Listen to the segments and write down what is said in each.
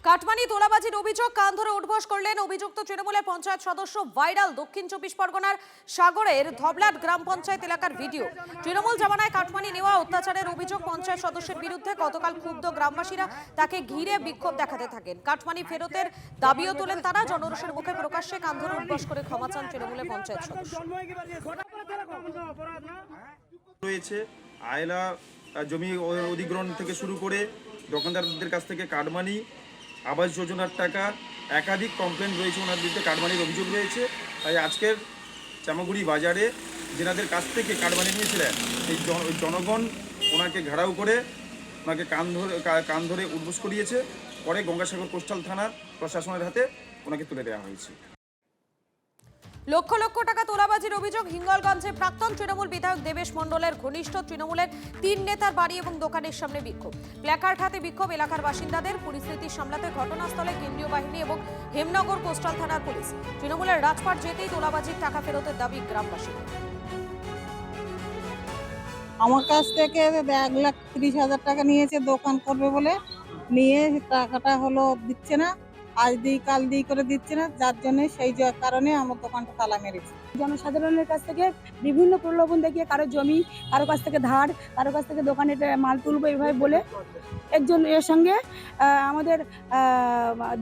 Cut money তোলাবাজির অভিযোগ কান ধরে উঠবোস করলেন অভিযুক্ত তৃণমূলের পঞ্চায়েত সদস্য। ভাইরাল দক্ষিণ চব্বিশ পরগনার সাগরের ধবলাট গ্রাম পঞ্চায়েত এলাকার ভিডিও। তৃণমূল জামানায় কাটমানি নেওয়া অত্যাচারের অভিযোগ পঞ্চায়েত সদস্যের বিরুদ্ধে। গতকাল ক্ষুব্ধ গ্রামবাসীরা তাকে ঘিরে বিক্ষোভ দেখাতে থাকেন। কাটমানি ফেরতের দাবিও তোলেন তারা। জনরোষের মুখে প্রকাশ্যে কান ধরে উঠবোস করে ক্ষমা চান তৃণমূলের পঞ্চায়েত সদস্য। রয়েছে আয়লা জমি অধিগ্রহণ থেকে শুরু করে দোকানদারদের কাছ থেকে কাটমানি, আবাস যোজনার টাকা, একাধিক কমপ্লেন রয়েছে ওনার বিরুদ্ধে, কাটমানির অভিযোগ রয়েছে। তাই আজকের চামাগুড়ি বাজারে যেনাদের কাছ থেকে কাটমানি নিয়েছিলেন এই জনগণ ওনাকে ঘেরাও করে ওনাকে কান ধরে উঠবোস করিয়েছে। পরে গঙ্গাসাগর কোস্টাল থানার প্রশাসনের হাতে ওনাকে তুলে দেওয়া হয়েছে। লক্ষ লক্ষ টাকা তোলাবাজির অভিযোগ। হিঙ্গলগঞ্জে প্রাক্তন তৃণমূল বিধায়ক দেবেশ মণ্ডলের ঘনিষ্ঠ তৃণমূলের 3 নেতার বাড়ি এবং দোকানের সামনে বিক্ষোভ। প্ল্যাকার্ড হাতে বিক্ষোভ এলাকার বাসিন্দাদের। পরিস্থিতি সামলাতে ঘটনাস্থলে কেন্দ্রীয় বাহিনী এবং হেমনগর কোস্টাল থানার পুলিশ। তৃণমূলের রাজপাট যেতেই তোলাবাজির টাকা ফেরতের দাবি গ্রামবাসীদের। আমার কাছ থেকে 1,30,000 টাকা নিয়েছে দোকান করবে বলে, নিয়ে টাকাটা দিচ্ছে না, আজ দিই কাল দিই করে দিচ্ছে না, যার জন্য সেই কারণে আমার দোকানটা তালা মেরেছে। জনসাধারণের কাছ থেকে বিভিন্ন প্রলোভন দেখিয়ে কারো জমি, কারো কাছ থেকে ধার, কারো কাছ থেকে দোকানে মাল তুলবো এইভাবে বলে একজন এর সঙ্গে আমাদের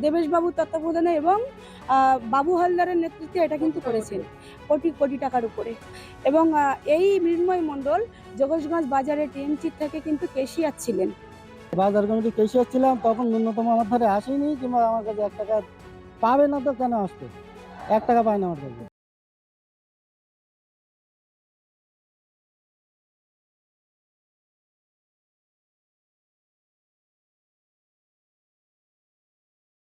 দেবেশবাবুর তত্ত্বাবধানে এবং বাবু হালদারের নেতৃত্বে এটা কিন্তু করেছেন কোটি কোটি টাকার উপরে। এবং এই মৃন্ময় মণ্ডল যোগেশগঞ্জ বাজারে টিএমসি থেকে কিন্তু ক্যাশিয়ার ছিলেন। বাজার কমিটি ক্যাশিয়ার ছিলাম, তখন ন্যূনতম আমার ধারে আসেনি, কিংবা আমার কাছে 1 টাকা পাবে না, তো কেন আসবে? 1 টাকা পায় না আমার কাছে।